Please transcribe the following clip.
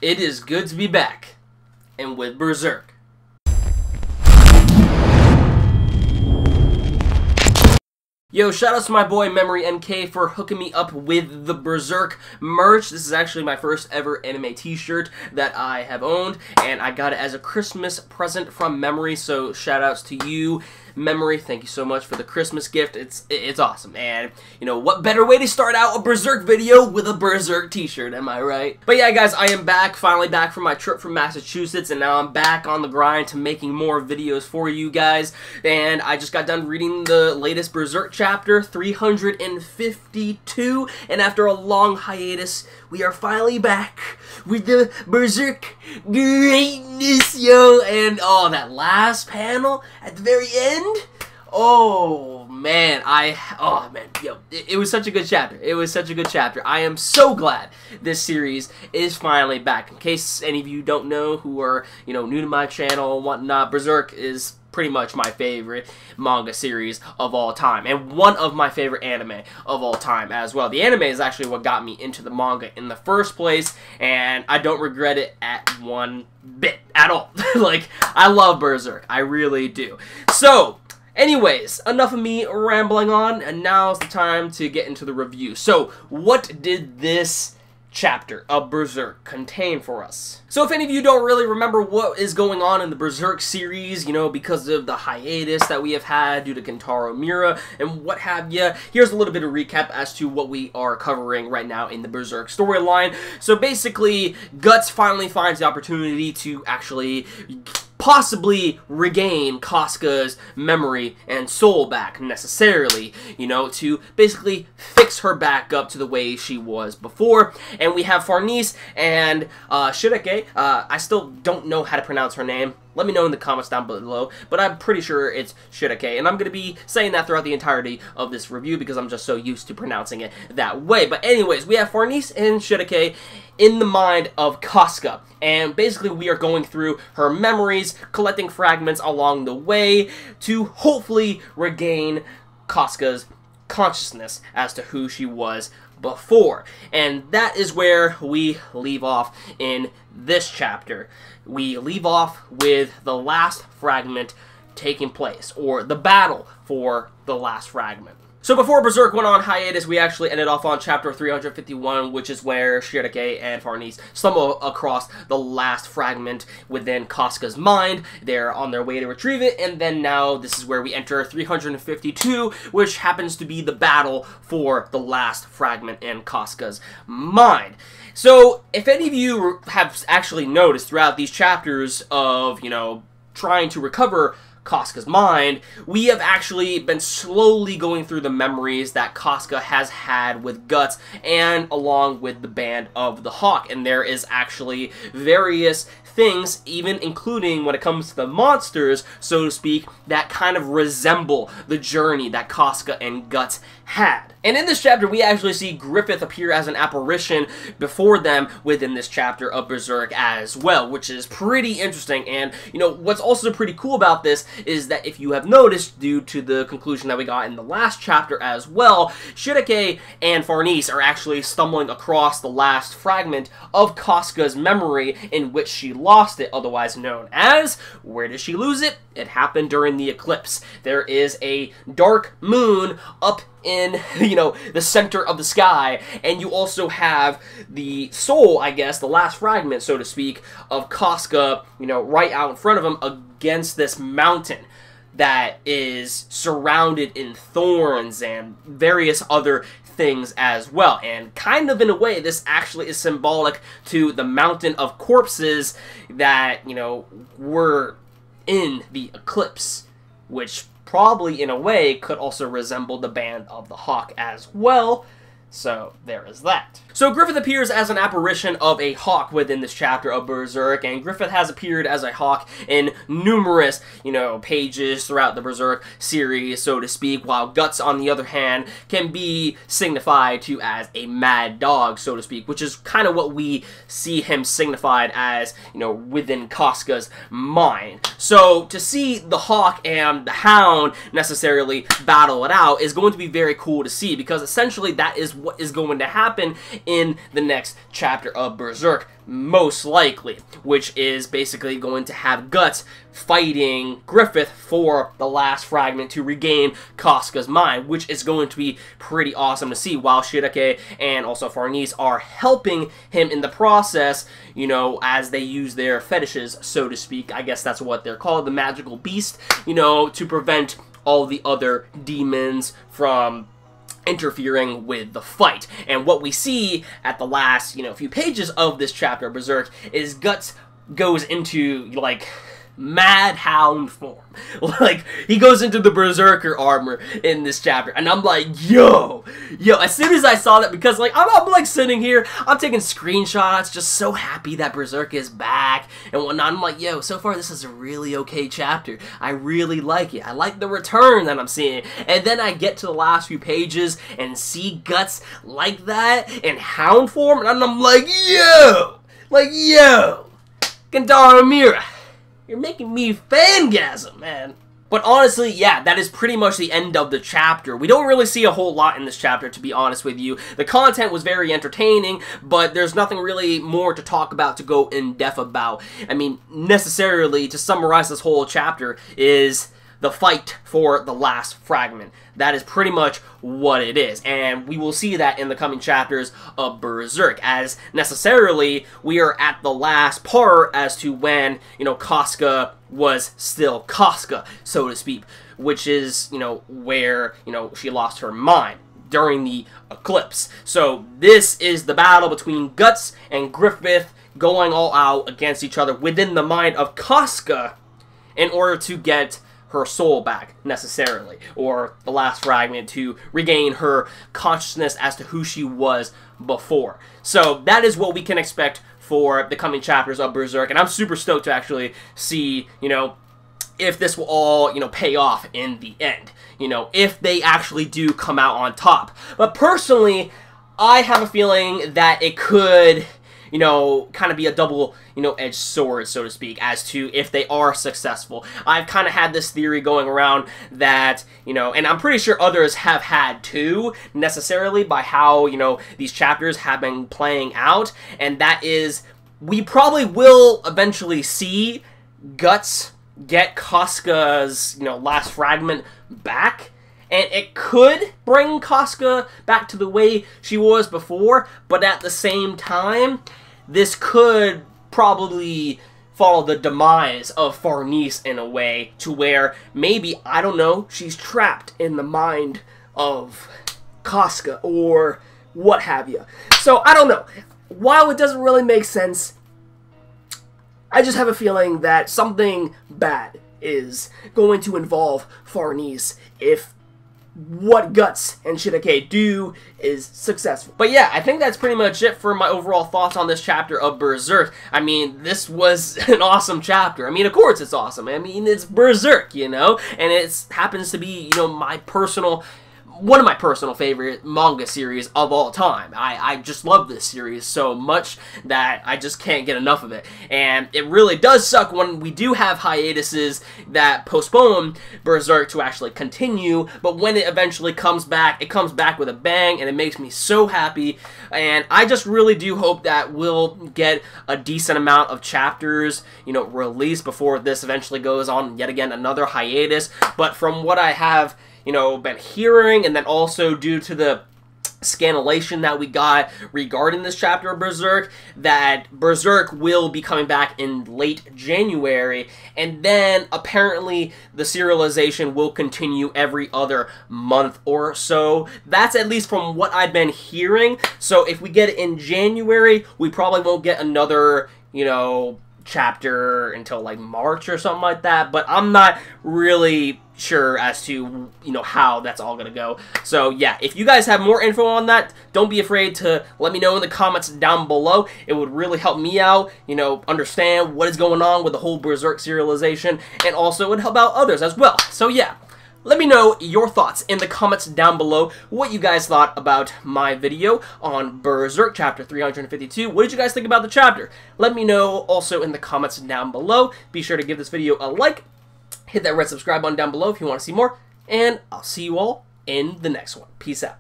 It is good to be back, and with Berserk. Yo, shoutouts to my boy Memory MK for hooking me up with the Berserk merch. This is actually my first ever anime t-shirt that I have owned, and I got it as a Christmas present from Memory, so shoutouts to you, Memory. Thank you so much for the Christmas gift. It's awesome, and you know, what better way to start out a Berserk video with a Berserk t-shirt, am I right? But yeah, guys, I am back, finally back from my trip from Massachusetts, and now I'm back on the grind to making more videos for you guys, and I just got done reading the latest Berserk chapter 352, and after a long hiatus, we are finally back with the Berserk greatness, yo, and oh, that last panel at the very end, oh man, yo, it was such a good chapter. It was such a good chapter. I am so glad this series is finally back. In case any of you don't know, who are, you know, new to my channel and whatnot, Berserk is pretty much my favorite manga series of all time, and one of my favorite anime of all time as well. The anime is actually what got me into the manga in the first place, and I don't regret it at one bit at all. Like, I love Berserk. I really do. So, anyways, enough of me rambling on, and now's the time to get into the review. So, what did this chapter of Berserk contain for us? So if any of you don't really remember what is going on in the Berserk series, you know, because of the hiatus that we have had due to Kentaro Miura and what have you, here's a little bit of recap as to what we are covering right now in the Berserk storyline. So basically, Guts finally finds the opportunity to actually possibly regain Casca's memory and soul back, necessarily, you know, to basically fix her back up to the way she was before. And we have Farnese and Shirake. I still don't know how to pronounce her name. Let me know in the comments down below, but I'm pretty sure it's Shirake, and I'm going to be saying that throughout the entirety of this review because I'm just so used to pronouncing it that way. But anyways, we have Farnese and Shirake in the mind of Casca, and basically we are going through her memories, collecting fragments along the way to hopefully regain Casca's consciousness as to who she was before. And that is where we leave off in this chapter. We leave off with the last fragment taking place, or the battle for the last fragment. So before Berserk went on hiatus, we actually ended off on chapter 351, which is where Shirake and Farnese stumble across the last fragment within Casca's mind. They're on their way to retrieve it, and then now this is where we enter 352, which happens to be the battle for the last fragment in Casca's mind. So, if any of you have actually noticed throughout these chapters of, you know, trying to recover Casca's mind, we have actually been slowly going through the memories that Casca has had with Guts and along with the Band of the Hawk, and there is actually various things, even including when it comes to the monsters, so to speak, that kind of resemble the journey that Casca and Guts had. And in this chapter, we actually see Griffith appear as an apparition before them within this chapter of Berserk as well, which is pretty interesting. And, you know, what's also pretty cool about this is that if you have noticed, due to the conclusion that we got in the last chapter as well, Shirake and Farnese are actually stumbling across the last fragment of Casca's memory in which she lost it, otherwise known as, where did she lose it? It happened during the eclipse. There is a dark moon up in, you know, the center of the sky, and you also have the soul, I guess, the last fragment, so to speak, of Casca, you know, right out in front of him against this mountain that is surrounded in thorns and various other things as well. And kind of in a way, this actually is symbolic to the mountain of corpses that, you know, were in the eclipse, which probably in a way could also resemble the Band of the Hawk as well. So, there is that. So, Griffith appears as an apparition of a hawk within this chapter of Berserk, and Griffith has appeared as a hawk in numerous, you know, pages throughout the Berserk series, so to speak, while Guts, on the other hand, can be signified to as a mad dog, so to speak, which is kind of what we see him signified as, you know, within Casca's mind. So, to see the hawk and the hound necessarily battle it out is going to be very cool to see, because essentially that is what is going to happen in the next chapter of Berserk, most likely, which is basically going to have Guts fighting Griffith for the last fragment to regain Casca's mind, which is going to be pretty awesome to see, while Shirake and also Farnese are helping him in the process, you know, as they use their fetishes, so to speak. I guess that's what they're called, the magical beast, you know, to prevent all the other demons from interfering with the fight. And what we see at the last, you know, few pages of this chapter of Berserk is Guts goes into, like, mad hound form. Like, he goes into the Berserker armor in this chapter, and I'm like, yo, as soon as I saw that, because, like, I'm like, sitting here, I'm taking screenshots, just so happy that Berserk is back, and whatnot. I'm like, yo, so far this is a really okay chapter. I really like it. I like the return that I'm seeing. And then I get to the last few pages and see Guts like that in hound form, and I'm like, yo, Gandara Mira, you're making me fangasm, man. But honestly, yeah, that is pretty much the end of the chapter. We don't really see a whole lot in this chapter, to be honest with you. The content was very entertaining, but there's nothing really more to talk about, to go in depth about. I mean, necessarily, to summarize this whole chapter, is the fight for the last fragment. That is pretty much what it is, and we will see that in the coming chapters of Berserk, as necessarily we are at the last part as to when, you know, Casca was still Casca, so to speak, which is, you know, where, you know, she lost her mind during the eclipse. So this is the battle between Guts and Griffith going all out against each other within the mind of Casca in order to get her soul back, necessarily, or the last fragment to regain her consciousness as to who she was before. So that is what we can expect for the coming chapters of Berserk, and I'm super stoked to actually see, you know, if this will all, you know, pay off in the end, you know, if they actually do come out on top. But personally, I have a feeling that it could, you know, kind of be a double, you know, edged sword, so to speak, as to if they are successful. I've kind of had this theory going around that, you know, and I'm pretty sure others have had too, necessarily, by how, you know, these chapters have been playing out, and that is, we probably will eventually see Guts get Casca's, you know, last fragment back, and it could bring Casca back to the way she was before, but at the same time, this could probably follow the demise of Farnese in a way, to where maybe, I don't know, she's trapped in the mind of Casca, or what have you. So, I don't know. While it doesn't really make sense, I just have a feeling that something bad is going to involve Farnese if what Guts and Shirake do is successful. But yeah, I think that's pretty much it for my overall thoughts on this chapter of Berserk. I mean, this was an awesome chapter. I mean, of course it's awesome. I mean, it's Berserk, you know? And it happens to be, you know, one of my personal favorite manga series of all time. I just love this series so much that I just can't get enough of it. And it really does suck when we do have hiatuses that postpone Berserk to actually continue, but when it eventually comes back, it comes back with a bang, and it makes me so happy. And I just really do hope that we'll get a decent amount of chapters, you know, released before this eventually goes on yet again another hiatus. But from what I have, you know, been hearing, and then also due to the scanlation that we got regarding this chapter of Berserk, that Berserk will be coming back in late January, and then apparently the serialization will continue every other month or so. That's at least from what I've been hearing. So if we get it in January, we probably won't get another, you know, chapter until like March or something like that, but I'm not really sure as to, you know, how that's all gonna go. So yeah, if you guys have more info on that, don't be afraid to let me know in the comments down below. It would really help me out, you know, understand what is going on with the whole Berserk serialization, and also it would help out others as well. So yeah, let me know your thoughts in the comments down below, what you guys thought about my video on Berserk chapter 352. What did you guys think about the chapter? Let me know also in the comments down below. Be sure to give this video a like, hit that red subscribe button down below if you want to see more, and I'll see you all in the next one. Peace out.